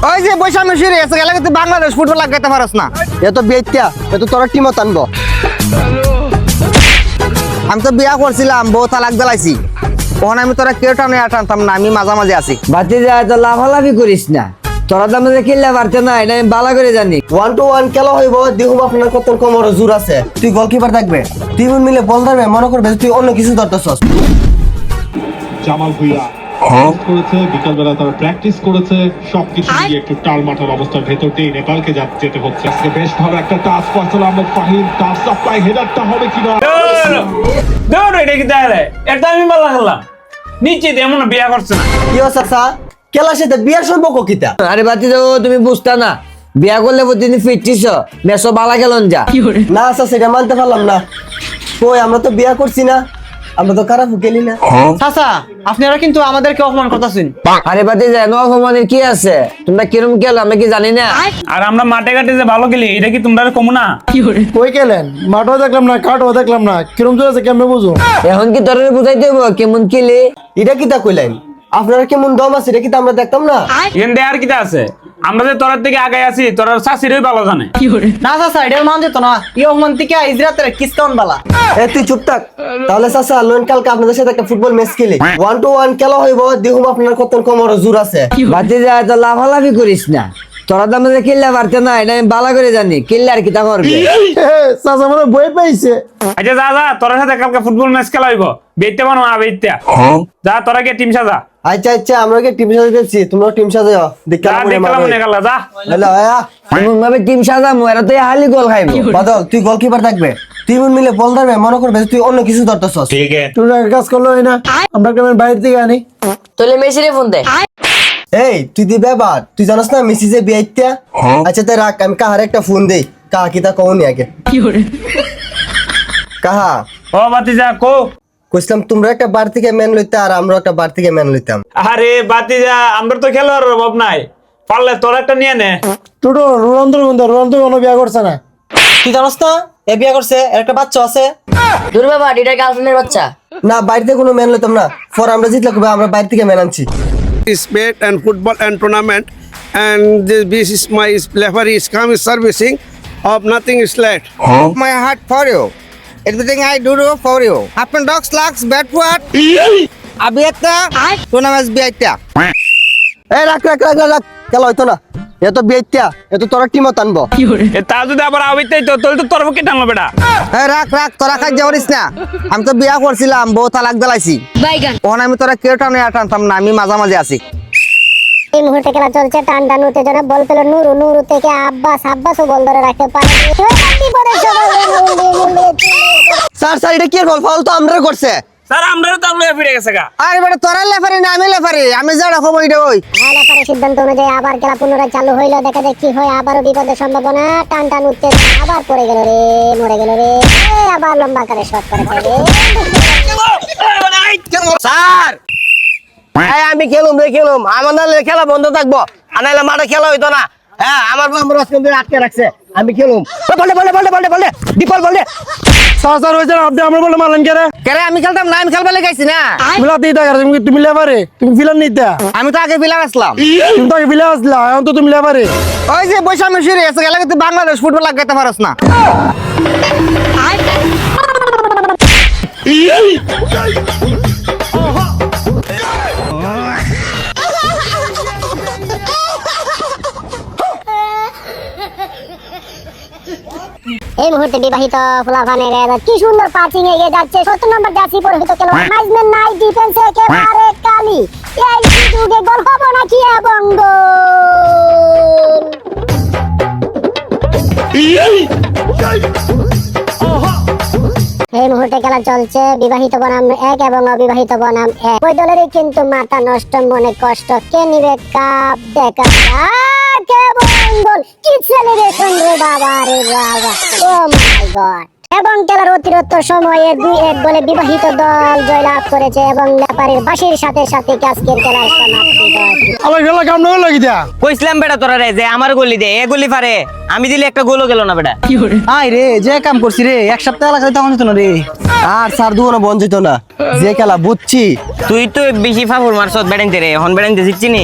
ওই যে বৈশাখ মিশিরে এসে গেলে তুই বাংলাদেশ ফুটবল লাগাইতে পারস না। এ তো বিয়েটা এ তো তোরা টিমও টানবো। আমি তো বিয়া করছিলাম, বউ তালাক দিলাইছি। ওখানে আমি তোরা কেউ টানে টানতাম না, আমি মাঝামাঝি আছি। বাতি যায় তো লাফালাফি করিস না, তোরা তো আমাদের কিল্লা পারতে না, এটা আমি বালা করে জানি। 1-1 খেলা হইব, দেখুন আপনার কত কোমর জোর আছে। তুই গোলকিপার থাকবে, তুই মিলে বল ধরবে, মনে করবে তুই অন্য কিছু ধরতেছস। জামাল ভুইয়া করেছে, বিকালবেলা তারা প্র্যাকটিস করেছে, সবকিছু মিলিয়ে একটু টালমাটাল অবস্থার ভেতর দিয়ে নেপালকে যেতে হচ্ছে। আজকে বেশ ভালো একটা touch Faisal Ahmed Fahim, touch supply হেডারটা হবে কিনা। দৌড় এটা কি তাহলে এটা আমি বালা খেললাম নিশ্চিত এমন বিয়া করছে না। কি হচ্ছে চাচা, খেলার সাথে বিয়ার সম্পর্ক কিতা? আরে বাতি যাও, তুমি বুঝতা না, বিয়া করলে প্রতিদিন ফিরছিস মেসো বালা খেলন যা। না চাচা, সেটা মানতে পারলাম না। কই আমরা তো বিয়া করছি না, আমরা তো খারাপ খেলি না। চাচা আপনারা কিন্তু আমাদেরকে অপমান করতেছেন। আরে বাতি যায় নো অপমানের কি আছে, তোমরা কিরম খেলো আমরা কি জানি না। আর আমরা মাঠে ঘাটে যে ভালো খেলি এটা কি তোমরা কমু না? কই গেলেন? মাঠও দেখলাম না, কাঠও দেখলাম না, কিরম চলেছে কেমনে বুঝো? এখন কি তোর বুঝাইতে হবো কেমন খেলে? এটা কিতা কইলেন? আপনারা কেমন দম আছে এটা কিতা আমরা দেখতাম না? এখান আর কিটা আছে, আমরা যে তোরার থেকে আগে আছি তোর শাশিরই ভালো জানে। না চাচা এটা মান যেত না, ই অপমান থেকে ইজরাতের কিসকাউন বালা। এ তুই চুপ থাক। তাহলে চাচা লোন কালকে আপনাদের সাথে একটা ফুটবল ম্যাচ খেলি, 1-1 খেলা হইব, দেখুন আপনার কত কোমর জোর আছে। বাতি যায় তো লাফালাফি করিস না, তোরা তো আমাদের কিল্লা পারতে না, এটা আমি বালা করে জানি। কিল্লা আর কিতা করবে? চাচা মানে বই পাইছে। আচ্ছা যা যা, তোর সাথে কালকে ফুটবল ম্যাচ খেলা হইব, বেইতে বানো বেইতে যা, তোরা গিয়ে টিম সাজা। আচ্ছা আচ্ছা, আমরা কি টিম সাজাতে যাচ্ছি, তোমরা টিম সাজাও। যা দেখলাম মনে গেল যা। হ্যালো এমন ভাবে টিম সাজামু, এরা তো হালি গোল খাইবো। বাদল, তুই গোলকিপার থাকবে, তুই মিলে বল ধরবে, মনে করবে তুই অন্য কিছু ধরতেছস। তোমরা এক কাজ করলো না, আমরা গ্রামের বাইরে থেকে আনি। তোলে মেসিরে ফোন দে। এই তুই দি ব্যাপার, তুই জানাস না মেসি যে বিয়াইতা? আচ্ছা তাই রাখ, আমি কাহার একটা ফোন দেই, কাহা কিতা কওনি আগে। কাহা ও বাতি যা কো। কইছিলাম তোমরা একটা বার থেকে ম্যান লইতে, আর আমরা একটা বার থেকে ম্যান লইতাম। আরে বাতি যা, আমরা তো খেলোয়াড় অভাব নাই, পারলে তোর একটা নিয়ে নে। টোটো রোনালদো কোনো বিয়া করছে না। তুই জানোস না এ বিয়া করছে, এর একটা বাচ্চা আছে। দূর বাবা, এটা গার্লফ্রেন্ডের বাচ্চা। না বাইরে থেকে কোনো ম্যান লইতাম না, পর আমরা জিতলে কবে আমরা বাইরে থেকে ম্যান আনছি। Sport and football and tournament, and this is my referee is come is servicing of nothing is late. My heart for you, everything I do for you. Happen dogs lacks bad word. Abi একটা tournament বিয়াইতা। এই রাখ রাখ রাখ রাখ, খেলা হইতো না, এ তো বিয়াইতা, এ তো তোরা টিমও টানবো। তা যদি আবার আবিতেই তো তোর তো তোর পক্ষে টানলো বেটা। এই রাখ রাখ, তোরা কাজ যাওয়ারিস না। আমি তো বিয়া করছিলাম, বউ তালাক দিলাইছি। বাইগান। ওখানে আমি তোরা কেউ টানে টানতাম না, আমি মাঝামাঝি আছি। এই মুহূর্তে খেলা চলছে, টান টান উত্তেজনা। বল পেল নুরু, নুরু থেকে আব্বাসও বল ধরে রাখতে পারে। স্যার স্যার, এটা কি বল? ফাউল তো আমরা করছে। স্যার আমরা তো আমরা ফিরে গেছে গা। আরে বেটা তোরা লেফারি না আমি লেফারি, আমি যাড়া খবর এটা ওই। রেফারির সিদ্ধান্ত অনুযায়ী আবার খেলা পুনরায় চালু হইলো। দেখা যাক কি হয়, আবারও বিপদের সম্ভাবনা। টান টান উত্তেজনা, আবার পড়ে গেল রে, মরে গেল রে। আবার লম্বা করে শট করে ফেলে। স্যার এই আমি খেলুম রে, খেলুম, আমার নাহলে খেলা বন্ধ থাকবো, আর নাহলে মাঠে খেলা হইতো না। হ্যাঁ আমার আমার আটকে রাখছে, আমি খেলুম। বলে বলে বলে বলে বলে ডিপল বলে। স্যার হয়েছে আপনি আমার বলে মারলেন কে রে? কেরে আমি খেলতাম না, আমি খেলবা লেগাইছি না। মিলাতেই দেখা, তুমি লেবারে, তুমি ফিলার নিতে। আমি তো আগে ফিলার আসলাম। তুমি তো আগে ফিলে আসলা, এখন তো তুমি লেবারে। ওই যে বৈশাখ মিশিরে এসে গেলে তুই বাংলাদেশ ফুটবল লাগাইতে পারস না। এই মুহূর্তে বিবাহিত ফুলাভানের কি সুন্দর পাসিং এগিয়ে যাচ্ছে। 70 নম্বর জার্সি পরে হয়তো খেলোয়াড় নাইজম্যান নাই, ডিফেন্সে একেবারে কালি। এই সুযোগে গোল হবে নাকি? এবং এই মুহূর্তে খেলা চলছে, বিবাহিত বনাম 1 এবং অবিবাহিত বনাম 1। ওই দলেরই কিন্তু মাথা নষ্ট, মনে কষ্ট। কে নিবে কাপ? দেখা যাক। এবং গোল, কি সেলিব্রেশন রে বাবা রে বাবা, ও মাই গড। এবং খেলার অতিরিক্ত সময়ে 2-1 গোলে বিবাহিত দল জয়লাভ করেছে এবং লেপারির বাঁশির সাথে সাথে আজকের খেলার সমাপ্তি ঘটে। আলো খেলা কাম না লাগি যা। কইছিলাম বেটা তোরা রে যে আমার গলি দে, এ গলি পারে, আমি দিলে একটা গোলও গেল না বেটা। আই রে যে কাম করছি রে, এক সপ্তাহ লাগাই তখন হতো না রে। আর স্যার দুনো বঞ্চিত না, যে খেলা বুঝছি। তুই তো বেশি ফাফুর মারছত বেড়াইতে রে, হন বেড়াইতে জিতছি নি।